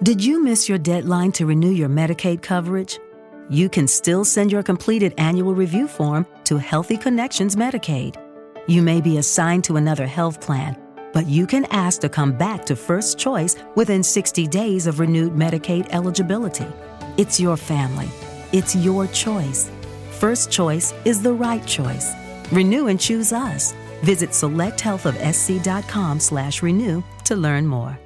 Did you miss your deadline to renew your Medicaid coverage? You can still send your completed annual review form to Healthy Connections Medicaid. You may be assigned to another health plan, but you can ask to come back to First Choice within 60 days of renewed Medicaid eligibility. It's your family. It's your choice. First Choice is the right choice. Renew and choose us. Visit selecthealthofsc.com/renew to learn more.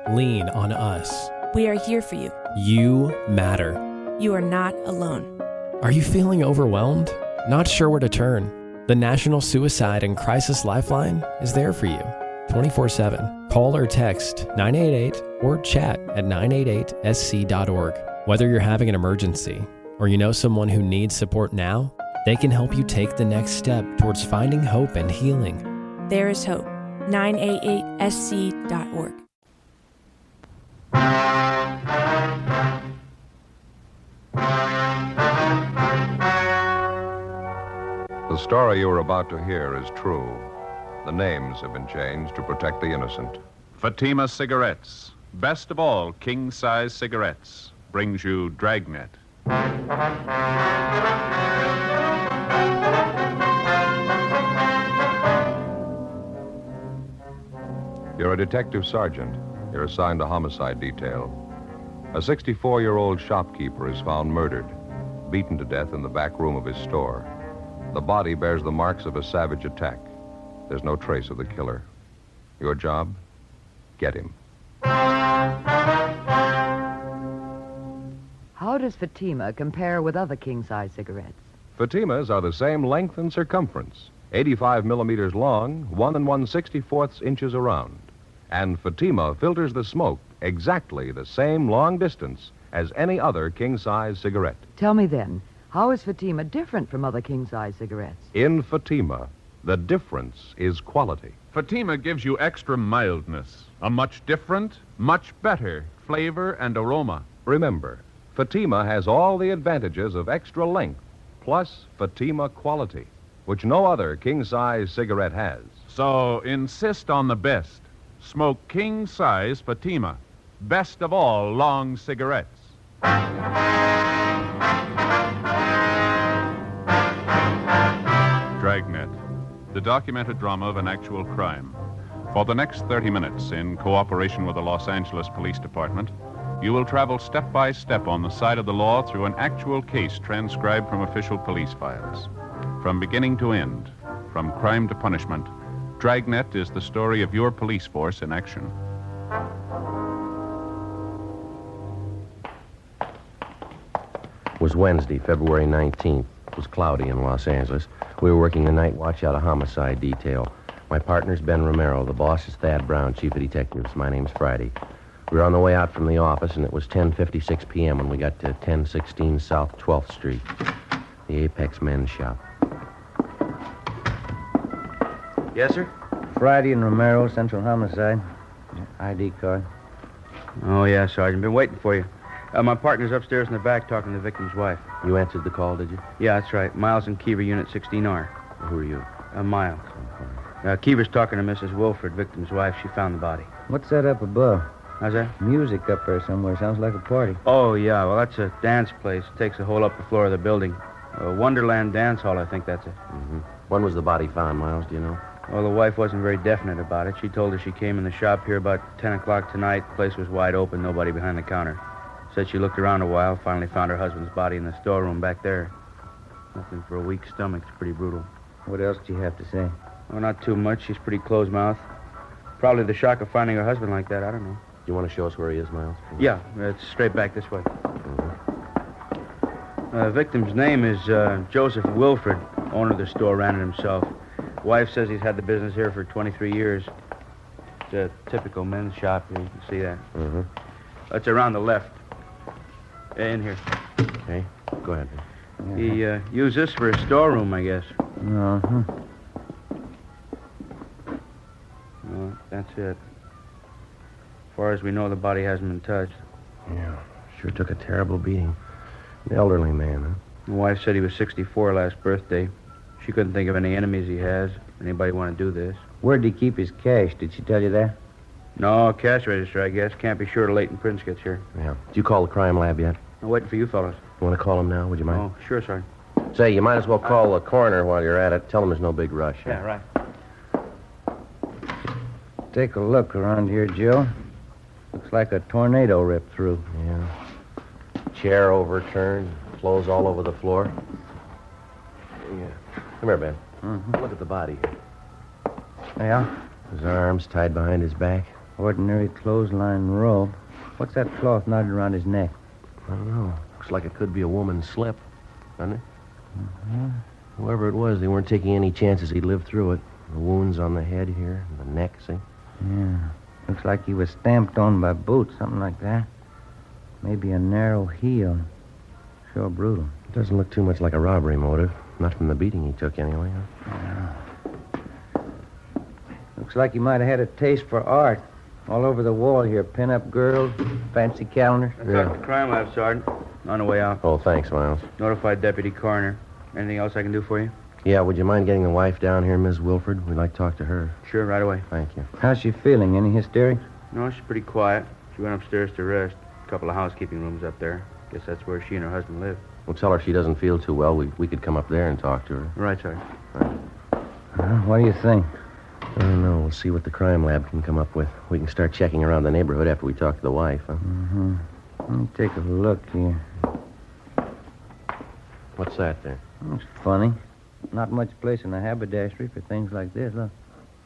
Lean on us. We are here for you. You matter. You are not alone. Are you feeling overwhelmed? Not sure where to turn? The National Suicide and Crisis Lifeline is there for you 24/7. Call or text 988 or chat at 988sc.org. Whether you're having an emergency or you know someone who needs support now, they can help you take the next step towards finding hope and healing. There is hope. 988sc.org. The story you are about to hear is true. The names have been changed to protect the innocent. Fatima Cigarettes, best of all king-size cigarettes, brings you Dragnet. You're a detective sergeant. You're assigned to homicide detail. A 64-year-old shopkeeper is found murdered, beaten to death in the back room of his store. The body bears the marks of a savage attack. There's no trace of the killer. Your job? Get him. How does Fatima compare with other king-size cigarettes? Fatimas are the same length and circumference, 85 millimeters long, 1 1/64 inches around. And Fatima filters the smoke exactly the same long distance as any other king-size cigarette. Tell me then, how is Fatima different from other king-size cigarettes? In Fatima, the difference is quality. Fatima gives you extra mildness, a much different, much better flavor and aroma. Remember, Fatima has all the advantages of extra length, plus Fatima quality, which no other king-size cigarette has. So insist on the best. Smoke king-size Fatima, best of all long cigarettes. Dragnet, the documented drama of an actual crime. For the next 30 minutes, in cooperation with the Los Angeles Police Department, you will travel step by step on the side of the law through an actual case transcribed from official police files. From beginning to end, from crime to punishment, Dragnet is the story of your police force in action. It was Wednesday, February 19th. It was cloudy in Los Angeles. We were working the night watch out of homicide detail. My partner's Ben Romero. The boss is Thad Brown, chief of detectives. My name's Friday. We were on the way out from the office, and it was 10:56 p.m. when we got to 1016 South 12th Street, the Apex Men's Shop. Yes, sir? Friday and Romero, Central Homicide. ID card. Oh, yeah, Sergeant. Been waiting for you. My partner's upstairs in the back talking to the victim's wife. You answered the call, did you? Yeah, that's right. Miles and Kiever, Unit 16R. Who are you? Miles. Kiever's talking to Mrs. Wilford, victim's wife. She found the body. What's that up above? How's that? Music up there somewhere. Sounds like a party. Oh, yeah. Well, that's a dance place. Takes the whole upper floor of the building. Wonderland Dance Hall, I think that's it. Mm-hmm. When was the body found, Miles? Do you know? Well, the wife wasn't very definite about it. She told us she came in the shop here about 10 o'clock tonight. The place was wide open, nobody behind the counter. Said she looked around a while, finally found her husband's body in the storeroom back there. Nothing for a weak stomach. It's pretty brutal. What else do you have to say? Well, not too much. She's pretty closed-mouthed. Probably the shock of finding her husband like that. I don't know. Do you want to show us where he is, Miles? Yeah, it's straight back this way. Mm-hmm. Victim's name is Joseph Wilford. Owner of the store, ran it himself. Wife says he's had the business here for 23 years. It's a typical men's shop. You can see that. Mm-hmm. It's around the left. In here. Okay, go ahead. He used this for his storeroom, I guess. Uh-huh. Well, that's it. As far as we know, the body hasn't been touched. Yeah, sure took a terrible beating. An elderly man, huh? The wife said he was 64 last birthday. She couldn't think of any enemies he has. Anybody want to do this? Where'd he keep his cash? Did she tell you that? No, cash register, I guess. Can't be sure till Leighton Prince gets here. Yeah. Did you call the crime lab yet? I'm waiting for you fellas. You want to call them now? Would you mind? Oh, sure, Sergeant. Say, you might as well call the coroner while you're at it. Tell them there's no big rush. Yeah, right. Take a look around here, Joe. Looks like a tornado ripped through. Yeah. Chair overturned, clothes all over the floor. Yeah. Come here, Ben. Mm-hmm. Look at the body here. Yeah? His arms tied behind his back. Ordinary clothesline rope. What's that cloth knotted around his neck? I don't know. Looks like it could be a woman's slip, doesn't it? Mm-hmm. Whoever it was, they weren't taking any chances he'd live through it. The wounds on the head here, and the neck, see? Yeah. Looks like he was stamped on by boots, something like that. Maybe a narrow heel. Sure brutal. It doesn't look too much like a robbery motive. Not from the beating he took, anyway. Huh? Yeah. Looks like he might have had a taste for art. All over the wall here, pin-up girls, fancy calendars. I talked to the crime lab, Sergeant. On the way out. Oh, thanks, Miles. Notified Deputy Coroner. Anything else I can do for you? Yeah, would you mind getting the wife down here, Miss Wilford? We'd like to talk to her. Sure, right away. Thank you. How's she feeling? Any hysterics? No, she's pretty quiet. She went upstairs to rest. A couple of housekeeping rooms up there. Guess that's where she and her husband live. We'll tell her she doesn't feel too well. We could come up there and talk to her. Right, Sergeant. What do you think? I don't know. We'll see what the crime lab can come up with. We can start checking around the neighborhood after we talk to the wife, huh? Mm-hmm. Let me take a look here. What's that there? It's funny. Not much place in a haberdashery for things like this, look.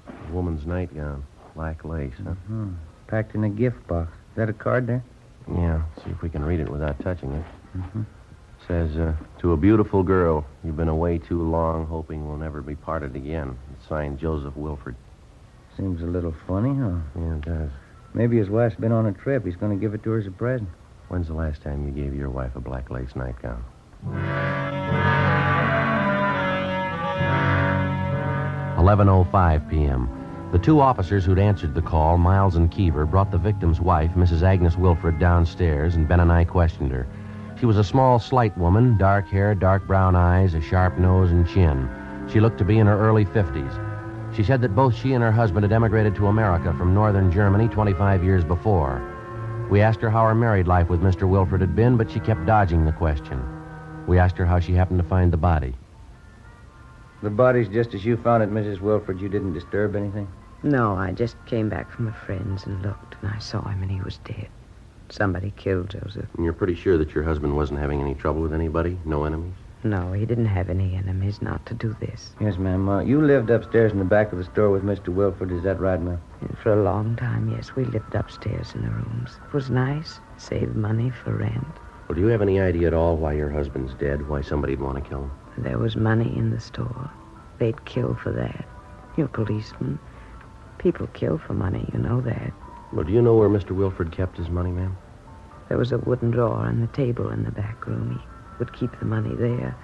A woman's nightgown. Black lace, huh? Mm-hmm. Packed in a gift box. Is that a card there? Yeah. See if we can read it without touching it. Mm-hmm. Says, to a beautiful girl, you've been away too long, hoping we'll never be parted again. It's signed Joseph Wilford. Seems a little funny, huh? Yeah, it does. Maybe his wife's been on a trip. He's going to give it to her as a present. When's the last time you gave your wife a black lace nightgown? 11:05 p.m. The two officers who'd answered the call, Miles and Keever, brought the victim's wife, Mrs. Agnes Wilford, downstairs, and Ben and I questioned her. She was a small, slight woman, dark hair, dark brown eyes, a sharp nose and chin. She looked to be in her early 50s. She said that both she and her husband had emigrated to America from northern Germany 25 years before. We asked her how her married life with Mr. Wilford had been, but she kept dodging the question. We asked her how she happened to find the body. The body's just as you found it, Mrs. Wilford. You didn't disturb anything? No, I just came back from a friend's and looked, and I saw him, and he was dead. Somebody killed Joseph. And you're pretty sure that your husband wasn't having any trouble with anybody? No enemies? No, he didn't have any enemies not to do this. Yes, ma'am. You lived upstairs in the back of the store with Mr. Wilford. Is that right, ma'am? And for a long time, yes, we lived upstairs in the rooms. It was nice. Saved money for rent. Well, do you have any idea at all why your husband's dead? Why somebody'd want to kill him? There was money in the store. They'd kill for that. You're a policeman. People kill for money, you know that. Well, do you know where Mr. Wilford kept his money, ma'am? There was a wooden drawer on the table in the back room. He would keep the money there.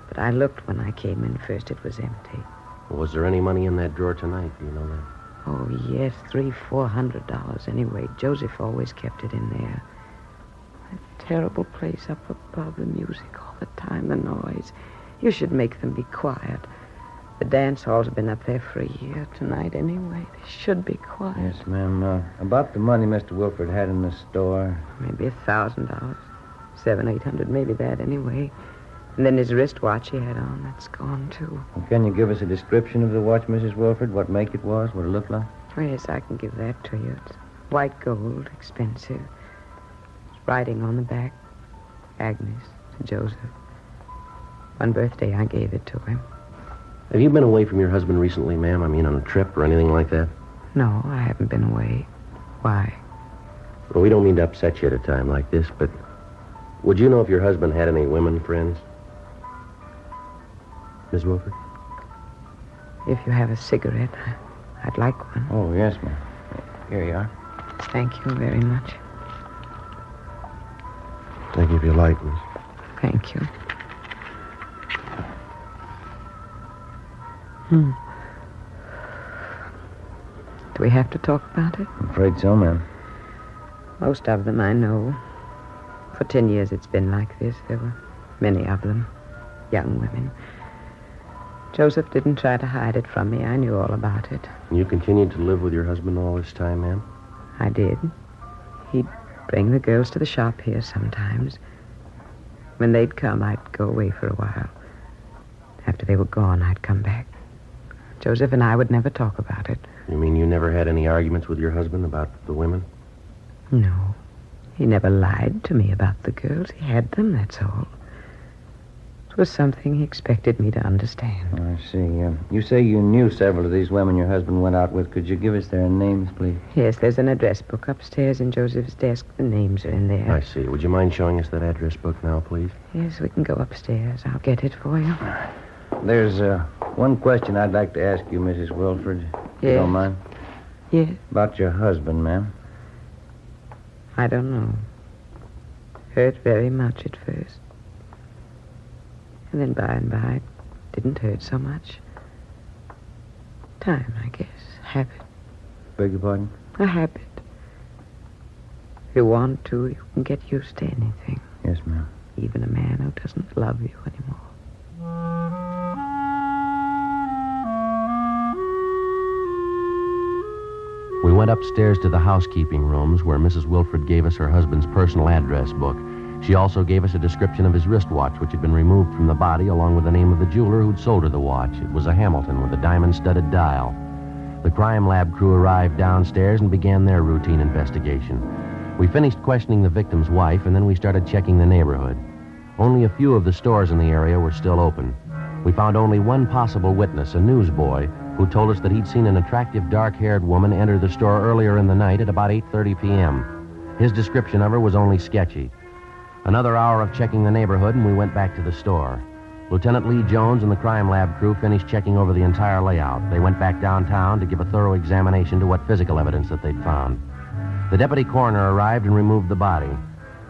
But I looked when I came in first. It was empty. Well, was there any money in that drawer tonight? Do you know that? Oh, yes, $300-400 anyway. Joseph always kept it in there. That terrible place up above, the music all the time, the noise. You should make them be quiet. The dance hall's been up there for a year tonight anyway. They should be quiet. Yes, ma'am. About the money Mr. Wilford had in the store. Maybe $1,000. $700-800, maybe that anyway. And then his wristwatch he had on, that's gone too. Well, can you give us a description of the watch, Mrs. Wilford? What make it was? What it looked like? Oh, yes, I can give that to you. It's white gold, expensive. It's writing on the back, Agnes to Joseph. One birthday I gave it to him. Have you been away from your husband recently, ma'am? I mean, on a trip or anything like that? No, I haven't been away. Why? Well, we don't mean to upset you at a time like this, but would you know if your husband had any women friends? Miss Wilford? If you have a cigarette, I'd like one. Oh, yes, ma'am. Here you are. Thank you very much. Thank you if you like, miss. Thank you. Do we have to talk about it? I'm afraid so, ma'am. Most of them I know. For 10 years it's been like this. There were many of them. Young women. Joseph didn't try to hide it from me. I knew all about it. And you continued to live with your husband all this time, ma'am? I did. He'd bring the girls to the shop here sometimes. When they'd come, I'd go away for a while. After they were gone, I'd come back. Joseph and I would never talk about it. You mean you never had any arguments with your husband about the women? No. He never lied to me about the girls. He had them, that's all. It was something he expected me to understand. I see. You say you knew several of these women your husband went out with. Could you give us their names, please? Yes, there's an address book upstairs in Joseph's desk. The names are in there. I see. Would you mind showing us that address book now, please? Yes, we can go upstairs. I'll get it for you. There's one question I'd like to ask you, Mrs. Wilford. If you don't mind. Yes? About your husband, ma'am. I don't know. Hurt very much at first. And then by and by, it didn't hurt so much. Time, I guess. Habit. Beg your pardon? A habit. If you want to, you can get used to anything. Yes, ma'am. Even a man who doesn't love you anymore. We went upstairs to the housekeeping rooms where Mrs. Wilford gave us her husband's personal address book. She also gave us a description of his wristwatch, which had been removed from the body, along with the name of the jeweler who'd sold her the watch. It was a Hamilton with a diamond-studded dial. The crime lab crew arrived downstairs and began their routine investigation. We finished questioning the victim's wife, and then we started checking the neighborhood. Only a few of the stores in the area were still open. We found only one possible witness, a newsboy, who told us that he'd seen an attractive dark-haired woman enter the store earlier in the night at about 8:30 p.m. His description of her was only sketchy. Another hour of checking the neighborhood, and we went back to the store. Lieutenant Lee Jones and the crime lab crew finished checking over the entire layout. They went back downtown to give a thorough examination to what physical evidence that they'd found. The deputy coroner arrived and removed the body.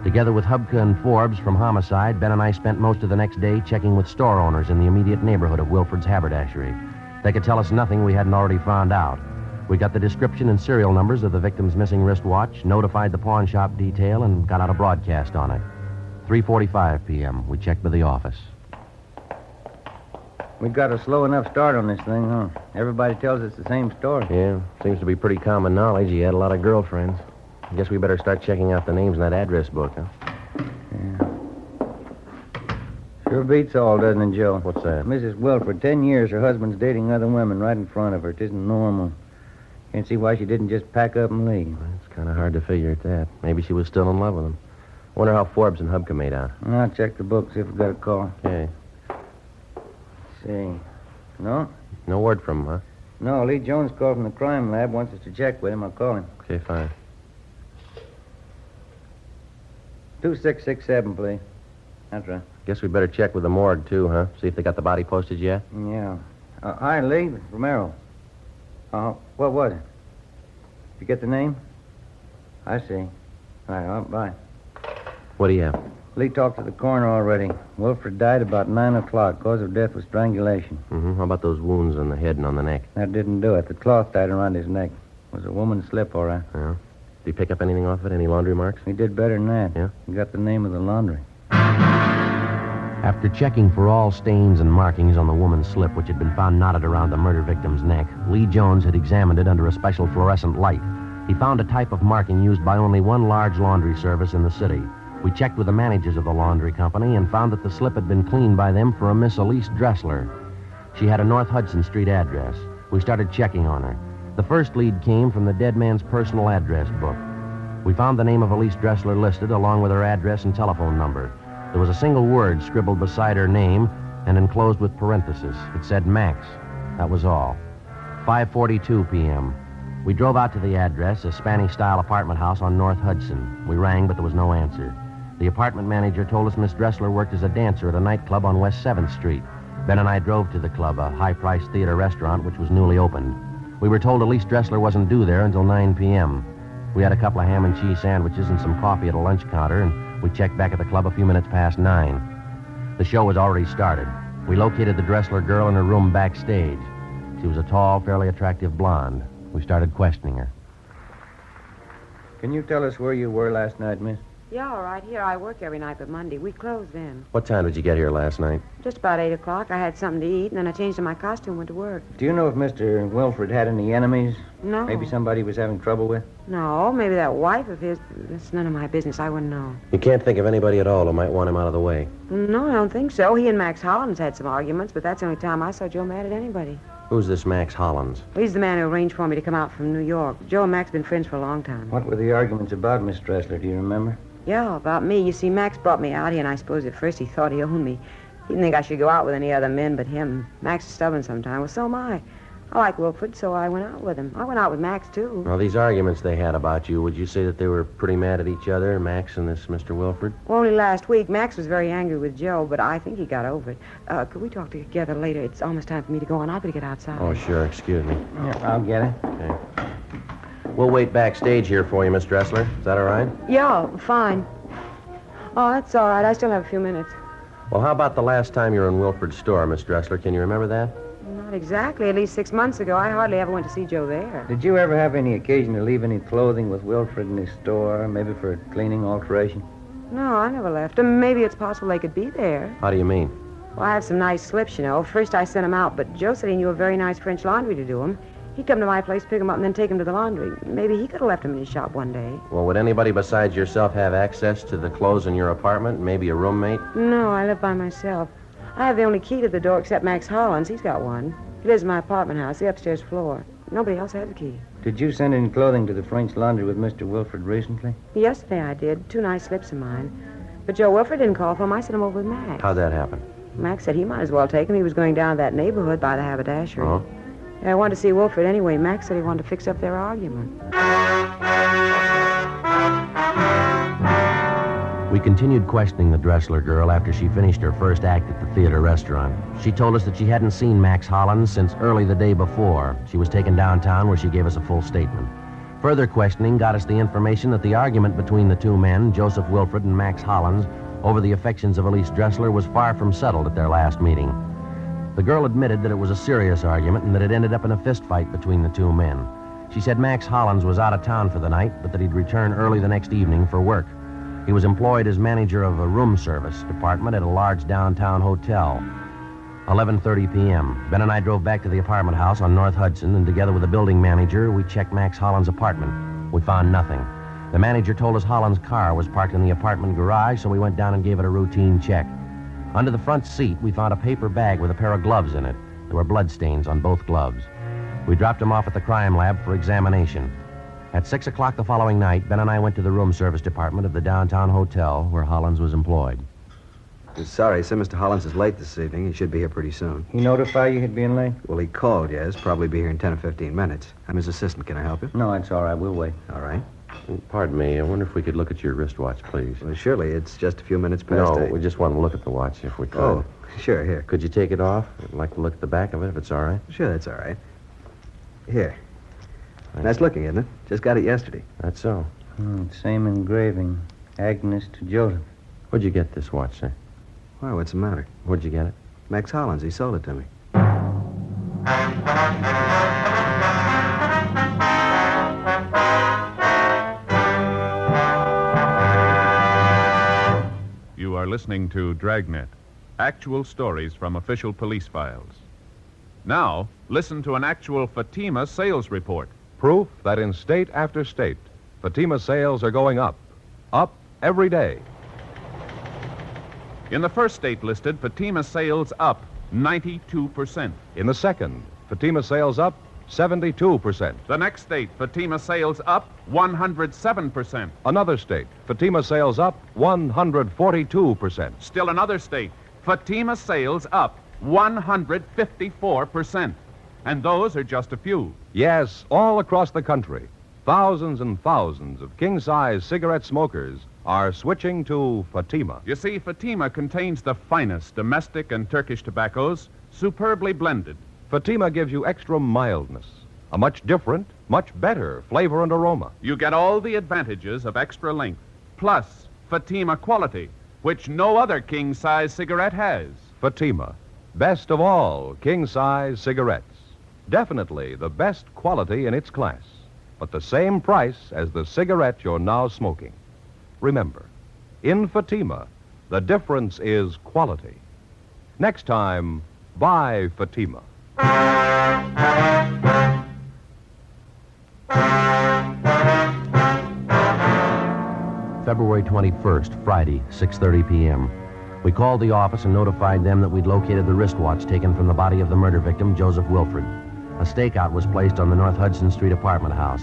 Together with Hubka and Forbes from Homicide, Ben and I spent most of the next day checking with store owners in the immediate neighborhood of Wilford's haberdashery. They could tell us nothing we hadn't already found out. We got the description and serial numbers of the victim's missing wristwatch, notified the pawn shop detail, and got out a broadcast on it. 3:45 p.m. We checked with the office. We got a slow enough start on this thing, huh? Everybody tells us the same story. Yeah, seems to be pretty common knowledge. He had a lot of girlfriends. I guess we better start checking out the names in that address book, huh? Yeah. Sure beats all, doesn't it, Joe? What's that? Mrs. Wilford, 10 years her husband's dating other women right in front of her. It isn't normal. Can't see why she didn't just pack up and leave. It's kind of hard to figure at that. Maybe she was still in love with him. Wonder how Forbes and Hubka made out. I'll check the book, see if we got a call. Okay. See. No? No word from him, huh? No, Lee Jones called from the crime lab. Wants us to check with him. I'll call him. Okay, fine. 2667, please. That's right. Guess we better check with the morgue, too, huh? See if they got the body posted yet? Yeah. Hi, Lee. Romero. What was it? Did you get the name? I see. All right, bye. What do you have? Lee talked to the coroner already. Wilford died about 9 o'clock. Cause of death was strangulation. Mm-hmm. How about those wounds on the head and on the neck? That didn't do it. The cloth tied around his neck. It was a woman's slip, all right. Yeah. Did he pick up anything off it? Any laundry marks? He did better than that. Yeah? He got the name of the laundry. After checking for all stains and markings on the woman's slip, which had been found knotted around the murder victim's neck, Lee Jones had examined it under a special fluorescent light. He found a type of marking used by only one large laundry service in the city. We checked with the managers of the laundry company and found that the slip had been cleaned by them for a Miss Elise Dressler. She had a North Hudson Street address. We started checking on her. The first lead came from the dead man's personal address book. We found the name of Elise Dressler listed along with her address and telephone number. There was a single word scribbled beside her name and enclosed with parentheses. It said Max. That was all. 5:42 p.m. We drove out to the address, a Spanish-style apartment house on North Hudson. We rang, but there was no answer. The apartment manager told us Miss Dressler worked as a dancer at a nightclub on West 7th Street. Ben and I drove to the club, a high-priced theater restaurant which was newly opened. We were told Elise Dressler wasn't due there until 9 p.m. We had a couple of ham and cheese sandwiches and some coffee at a lunch counter, and we checked back at the club a few minutes past 9. The show was already started. We located the Dressler girl in her room backstage. She was a tall, fairly attractive blonde. We started questioning her. Can you tell us where you were last night, miss? Yeah, all right. Here, I work every night but Monday. We close then. What time did you get here last night? Just about 8 o'clock. I had something to eat, and then I changed in my costume and went to work. Do you know if Mr. Wilford had any enemies? No. Maybe somebody he was having trouble with? No, maybe that wife of his. That's none of my business. I wouldn't know. You can't think of anybody at all who might want him out of the way. No, I don't think so. He and Max Hollins had some arguments, but that's the only time I saw Joe mad at anybody. Who's this Max Hollins? Well, he's the man who arranged for me to come out from New York. Joe and Max have been friends for a long time. What were the arguments about, Miss Dressler? Do you remember? Yeah, about me. You see, Max brought me out here, and I suppose at first he thought he owned me. He didn't think I should go out with any other men but him. Max is stubborn sometimes. Well, so am I. I like Wilford, so I went out with him. I went out with Max, too. Well, these arguments they had about you, would you say that they were pretty mad at each other, Max and this Mr. Wilford? Well, only last week, Max was very angry with Joe, but I think he got over it. Could we talk together later? It's almost time for me to go on. I've got to get outside. Oh, sure. Excuse me. Yeah, I'll get it. Okay. We'll wait backstage here for you, Miss Dressler. Is that all right? Yeah, fine. Oh, that's all right. I still have a few minutes. Well, how about the last time you were in Wilford's store, Miss Dressler? Can you remember that? Not exactly. At least 6 months ago. I hardly ever went to see Joe there. Did you ever have any occasion to leave any clothing with Wilford in his store, maybe for cleaning alteration? No, I never left them. Maybe it's possible they could be there. How do you mean? Well, I have some nice slips, you know. First I sent them out, but Joe said he knew a very nice French laundry to do them. He'd come to my place, pick them up, and then take them to the laundry. Maybe he could have left them in his shop one day. Well, would anybody besides yourself have access to the clothes in your apartment? Maybe a roommate? No, I live by myself. I have the only key to the door except Max Hollins. He's got one. He lives in my apartment house, the upstairs floor. Nobody else has a key. Did you send any clothing to the French laundry with Mr. Wilford recently? Yesterday I did. 2 nice slips of mine. But Joe Wilford didn't call for them. I sent them over with Max. How'd that happen? Max said he might as well take them. He was going down to that neighborhood by the haberdashery. Oh? Yeah, I wanted to see Wilford anyway. Max said he wanted to fix up their argument. We continued questioning the Dressler girl after she finished her first act at the theater restaurant. She told us that she hadn't seen Max Hollins since early the day before. She was taken downtown where she gave us a full statement. Further questioning got us the information that the argument between the two men, Joseph Wilford and Max Hollins, over the affections of Elise Dressler was far from settled at their last meeting. The girl admitted that it was a serious argument and that it ended up in a fist fight between the two men. She said Max Hollins was out of town for the night, but that he'd return early the next evening for work. He was employed as manager of a room service department at a large downtown hotel. 11:30 p.m. Ben and I drove back to the apartment house on North Hudson, and together with the building manager, we checked Max Hollins' apartment. We found nothing. The manager told us Hollins' car was parked in the apartment garage, so we went down and gave it a routine check. Under the front seat, we found a paper bag with a pair of gloves in it. There were bloodstains on both gloves. We dropped them off at the crime lab for examination. At 6 o'clock the following night, Ben and I went to the room service department of the downtown hotel where Hollins was employed. Sorry, sir. Mr. Hollins is late this evening. He should be here pretty soon. He notify you he'd be in late? Well, he called, yes. Probably be here in 10 or 15 minutes. I'm his assistant. Can I help you? No, it's all right. We'll wait. All right. Pardon me. I wonder if we could look at your wristwatch, please. Well, surely. It's just a few minutes past 8. No, we just want to look at the watch if we could. Oh, sure. Here. Could you take it off? I'd like to look at the back of it if it's all right. Sure, that's all right. Here. Nice looking, isn't it? Just got it yesterday. That's so. Same engraving. Agnes to Joseph. Where'd you get this watch, sir? Why, what's the matter? Where'd you get it? Max Hollins. He sold it to me. You are listening to Dragnet, actual stories from official police files. Now, listen to an actual Fatima sales report. Proof that in state after state, Fatima sales are going up. Up every day. In the first state listed, Fatima sales up 92%. In the second, Fatima sales up 72%. The next state, Fatima sales up 107%. Another state, Fatima sales up 142%. Still another state, Fatima sales up 154%. And those are just a few. Yes, all across the country, thousands and thousands of king-size cigarette smokers are switching to Fatima. You see, Fatima contains the finest domestic and Turkish tobaccos, superbly blended. Fatima gives you extra mildness, a much different, much better flavor and aroma. You get all the advantages of extra length, plus Fatima quality, which no other king-size cigarette has. Fatima, best of all king-size cigarettes. Definitely the best quality in its class, but the same price as the cigarette you're now smoking. Remember, In Fatima, the difference is quality. Next time, buy Fatima. February 21st, Friday, 6:30 p.m. We called the office and notified them that we'd located the wristwatch taken from the body of the murder victim, Joseph Wilford. A stakeout was placed on the North Hudson Street apartment house.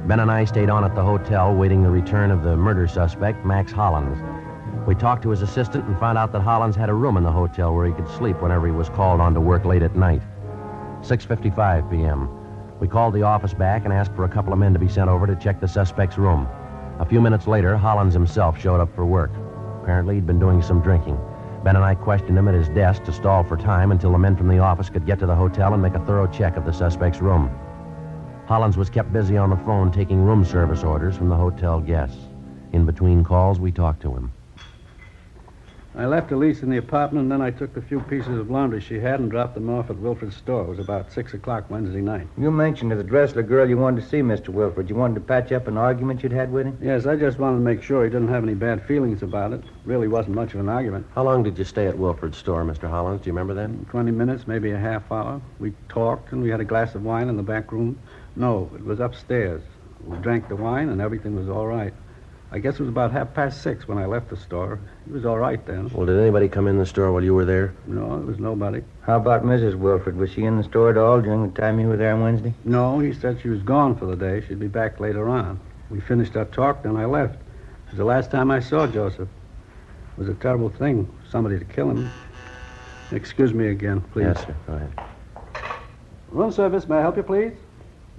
Ben and I stayed on at the hotel, waiting the return of the murder suspect, Max Hollins. We talked to his assistant and found out that Hollins had a room in the hotel where he could sleep whenever he was called on to work late at night. 6:55 p.m. We called the office back and asked for a couple of men to be sent over to check the suspect's room. A few minutes later, Hollins himself showed up for work. Apparently, he'd been doing some drinking. Ben and I questioned him at his desk to stall for time until the men from the office could get to the hotel and make a thorough check of the suspect's room. Hollins was kept busy on the phone taking room service orders from the hotel guests. In between calls, we talked to him. I left Elise in the apartment, and then I took the few pieces of laundry she had and dropped them off at Wilfred's store. It was about 6 o'clock Wednesday night. You mentioned to the Dressler girl you wanted to see Mr. Wilford. You wanted to patch up an argument you'd had with him? Yes, I just wanted to make sure he didn't have any bad feelings about it. Really wasn't much of an argument. How long did you stay at Wilford's store, Mr. Hollins? Do you remember that? 20 minutes, maybe a half hour. We talked, and we had a glass of wine in the back room. No, it was upstairs. We drank the wine, and everything was all right. I guess it was about 6:30 when I left the store. He was all right then. Well, did anybody come in the store while you were there? No, there was nobody. How about Mrs. Wilford? Was she in the store at all during the time you were there on Wednesday? No, he said she was gone for the day. She'd be back later on. We finished our talk, then I left. It was the last time I saw Joseph. It was a terrible thing, somebody to kill him. Excuse me again, please. Yes, sir. Go ahead. Room service, may I help you, please?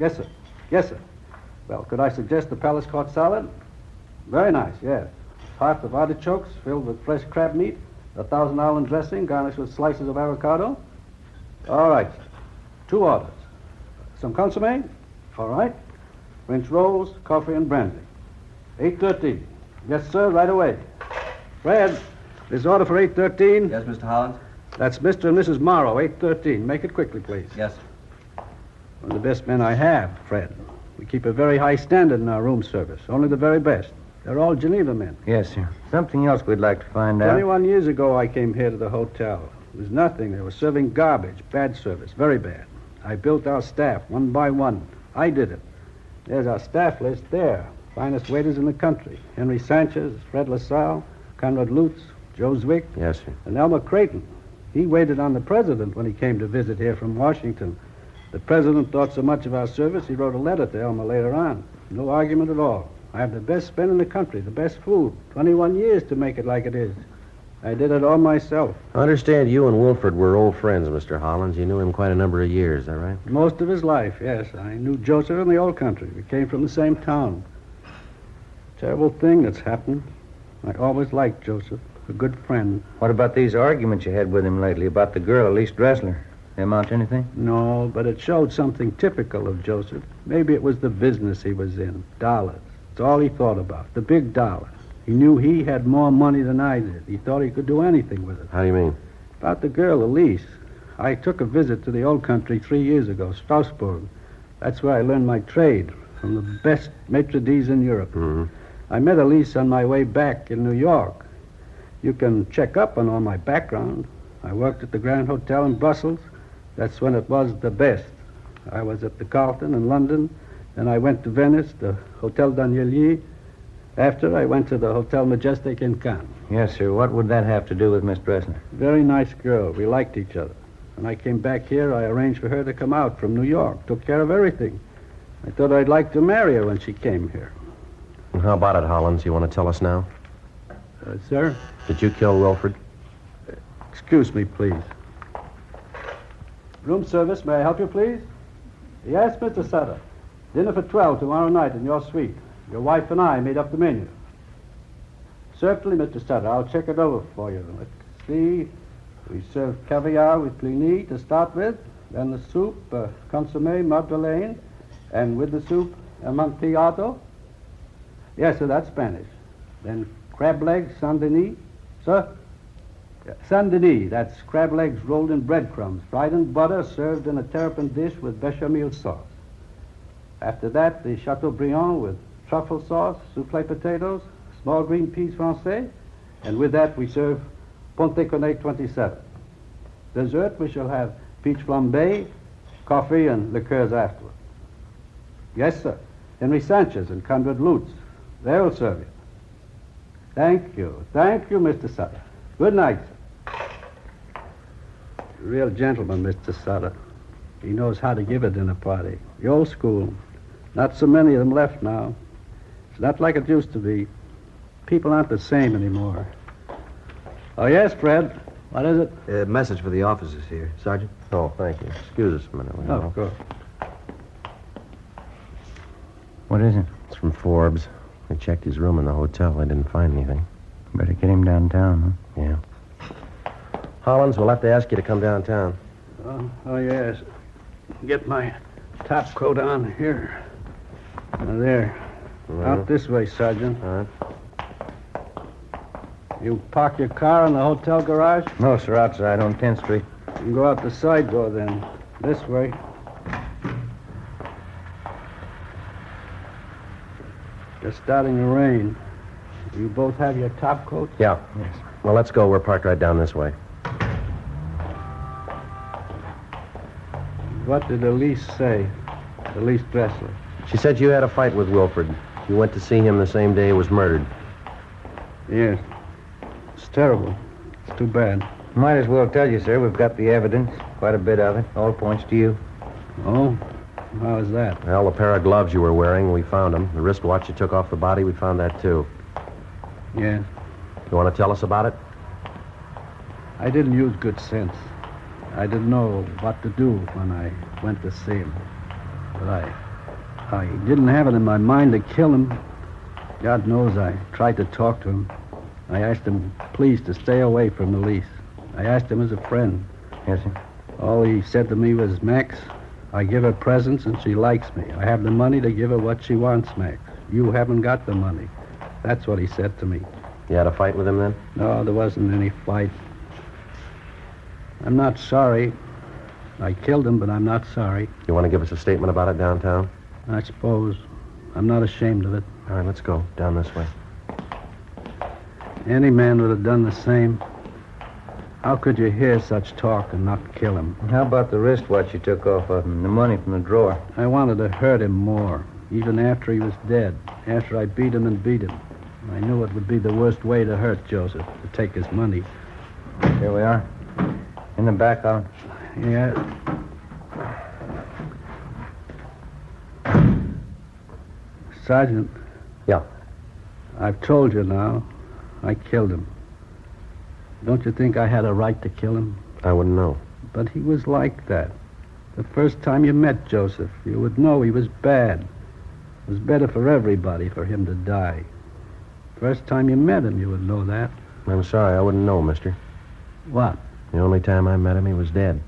Yes, sir. Yes, sir. Well, could I suggest the Palace Court salad? Very nice, yes. Heart of artichokes filled with fresh crab meat, a Thousand Island dressing garnished with slices of avocado. All right, 2 orders. Some consomme? All right. French rolls, coffee, and brandy. 8:13. Yes, sir, right away. Fred, this order for 8:13. Yes, Mr. Hollins? That's Mr. and Mrs. Morrow, 8:13. Make it quickly, please. Yes, sir. One of the best men I have, Fred. We keep a very high standard in our room service, only the very best. They're all Geneva men. Yes, sir. Something else we'd like to find out. 21 years ago, I came here to the hotel. It was nothing. They were serving garbage, bad service, very bad. I built our staff one by one. I did it. There's our staff list there. Finest waiters in the country. Henry Sanchez, Fred LaSalle, Conrad Lutz, Joe Zwick, Yes, sir. and Elmer Creighton. He waited on the president when he came to visit here from Washington. The president thought so much of our service, he wrote a letter to Elmer later on. No argument at all. I have the best men in the country, the best food. 21 years to make it like it is. I did it all myself. I understand you and Wilford were old friends, Mr. Hollins. You knew him quite a number of years, is that right? Most of his life, yes. I knew Joseph in the old country. We came from the same town. Terrible thing that's happened. I always liked Joseph, a good friend. What about these arguments you had with him lately about the girl, Elise Dressler? They amount to anything? No, but it showed something typical of Joseph. Maybe it was the business he was in. Dollars. It's all he thought about, the big dollar. He knew he had more money than I did. He thought he could do anything with it. How do you mean? About the girl, Elise. I took a visit to the old country 3 years ago, Strasbourg. That's where I learned my trade, from the best maitre d's in Europe. Mm-hmm. I met Elise on my way back in New York. You can check up on all my background. I worked at the Grand Hotel in Brussels. That's when it was the best. I was at the Carlton in London. Then I went to Venice, the Hotel Danielier. After, I went to the Hotel Majestic in Cannes. Yes, sir. What would that have to do with Miss Dressler? Very nice girl. We liked each other. When I came back here, I arranged for her to come out from New York. Took care of everything. I thought I'd like to marry her when she came here. And how about it, Hollins? You want to tell us now? Sir? Did you kill Wilford? Excuse me, please. Room service, may I help you, please? Yes, Mr. Sutter. Dinner for 12 tomorrow night in your suite. Your wife and I made up the menu. Certainly, Mr. Sutter. I'll check it over for you. Let's see. We serve caviar with Pliny to start with. Then the soup, consommé Madeleine. And with the soup, Amontillado. Yes, sir, that's Spanish. Then crab legs, Saint-Denis. Sir? Saint-Denis, that's crab legs rolled in breadcrumbs, fried in butter, served in a terrapin dish with bechamel sauce. After that, the Chateaubriand with truffle sauce, soufflé potatoes, small green peas français, And with that, we serve Ponte con 27. Dessert, we shall have peach flambé, coffee, and liqueurs afterward. Yes, sir. Henry Sanchez and Conrad Lutz. They'll serve you. Thank you. Thank you, Mr. Sutter. Good night, sir. Real gentleman, Mr. Sutter. He knows how to give a dinner party. The old school. Not so many of them left now. It's not like it used to be. People aren't the same anymore. Oh, yes, Fred. What is it? A message for the officers here. Sergeant? Oh, thank you. Excuse us a minute. will you? Oh, good. What is it? It's from Forbes. They checked his room in the hotel. They didn't find anything. Better get him downtown, Yeah. Hollins, we'll have to ask you to come downtown. Oh, yes. Get my top coat on here. There. Out this way, Sergeant. All right. You park your car in the hotel garage? huh? No, sir, outside on 10th Street. You can go out the side door then. This way. It's starting to rain. You both have your top coats? Yeah. Yes. Well, let's go. We're parked right down this way. What did Elise say? Elise Dressler. She said you had a fight with Wilford. You went to see him the same day he was murdered. Yes. It's terrible. It's too bad. Might as well tell you, sir, we've got the evidence. Quite a bit of it. All points to you. Oh? How is that? Well, the pair of gloves you were wearing, we found them. The wristwatch you took off the body, we found that, too. Yes. You want to tell us about it? I didn't use good sense. I didn't know what to do when I went to see him. But I didn't have it in my mind to kill him. God knows I tried to talk to him. I asked him, please, to stay away from Elise. I asked him as a friend. Yes, sir. All he said to me was, Max, I give her presents and she likes me. I have the money to give her what she wants, Max. You haven't got the money. That's what he said to me. You had a fight with him then? No, there wasn't any fight. I'm not sorry. I killed him, but I'm not sorry. You want to give us a statement about it downtown? I suppose. I'm not ashamed of it. All right, let's go. Down this way. Any man would have done the same. How could you hear such talk and not kill him? How about the wristwatch you took off of him, the money from the drawer? I wanted to hurt him more, even after he was dead, after I beat him and beat him. I knew it would be the worst way to hurt Joseph, to take his money. Here we are. In the back, Alan. Yeah. Sergeant. Yeah. I've told you now. I killed him. Don't you think I had a right to kill him? I wouldn't know. But he was like that. The first time you met Joseph, you would know he was bad. It was better for everybody for him to die. First time you met him, you would know that. I'm sorry, I wouldn't know, mister. What? The only time I met him, he was dead.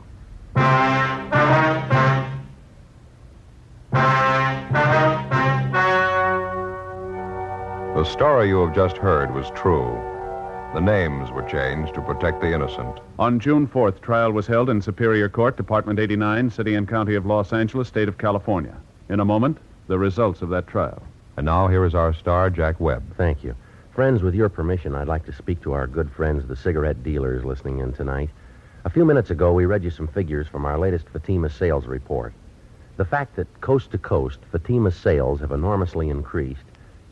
The story you have just heard was true. The names were changed to protect the innocent. On June 4th, trial was held in Superior Court, Department 89, City and County of Los Angeles, State of California. In a moment, the results of that trial. And now here is our star, Jack Webb. Thank you. Friends, with your permission, I'd like to speak to our good friends, the cigarette dealers, listening in tonight. A few minutes ago, we read you some figures from our latest Fatima sales report. The fact that coast to coast, Fatima sales have enormously increased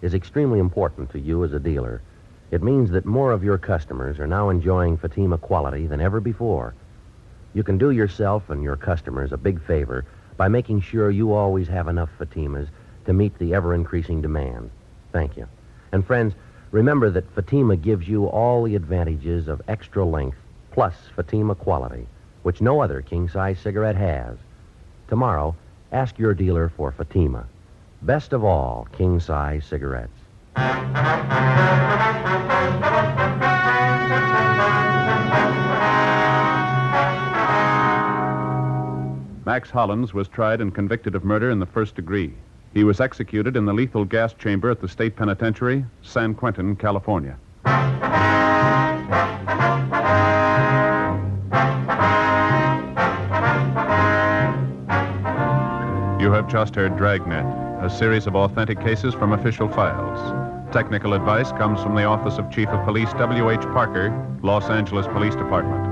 is extremely important to you as a dealer. It means that more of your customers are now enjoying Fatima quality than ever before. You can do yourself and your customers a big favor by making sure you always have enough Fatimas to meet the ever-increasing demand. Thank you. And friends, remember that Fatima gives you all the advantages of extra length plus Fatima quality, which no other king-size cigarette has. Tomorrow, ask your dealer for Fatima. Best of all, king-size cigarettes. Max Hollins was tried and convicted of murder in the first degree. He was executed in the lethal gas chamber at the state penitentiary, San Quentin, California. You have just heard Dragnet, a series of authentic cases from official files. Technical advice comes from the Office of Chief of Police W.H. Parker, Los Angeles Police Department.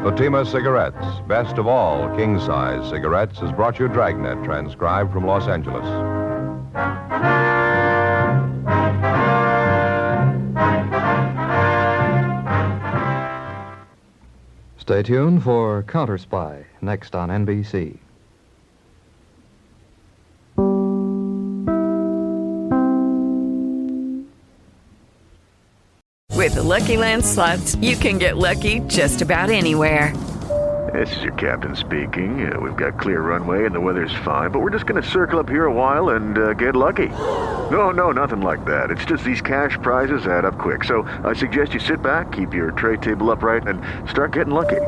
Fatima Cigarettes, best of all king-size cigarettes, has brought you Dragnet, transcribed from Los Angeles. Stay tuned for Counter Spy, next on NBC. With the Lucky Land Slots, you can get lucky just about anywhere. This is your captain speaking. We've got clear runway and the weather's fine, but we're just going to circle up here a while and get lucky. No, nothing like that. It's just these cash prizes add up quick. So I suggest you sit back, keep your tray table upright, and start getting lucky.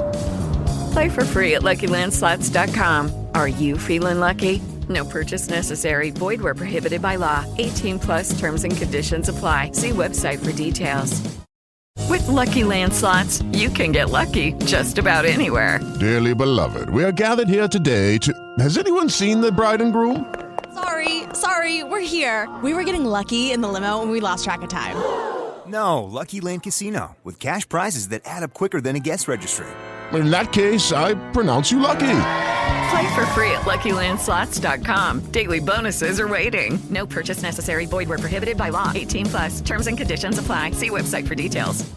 Play for free at LuckyLandSlots.com. Are you feeling lucky? No purchase necessary. Void where prohibited by law. 18+ terms and conditions apply. See website for details. With Lucky Land Slots, you can get lucky just about anywhere. Dearly beloved, we are gathered here today to... Has anyone seen the bride and groom? Sorry, we're here. We were getting lucky in the limo and we lost track of time. No, Lucky Land Casino, with cash prizes that add up quicker than a guest registry. In that case, I pronounce you lucky. Play for free at LuckyLandSlots.com. Daily bonuses are waiting. No purchase necessary. Void where prohibited by law. 18+. Terms and conditions apply. See website for details.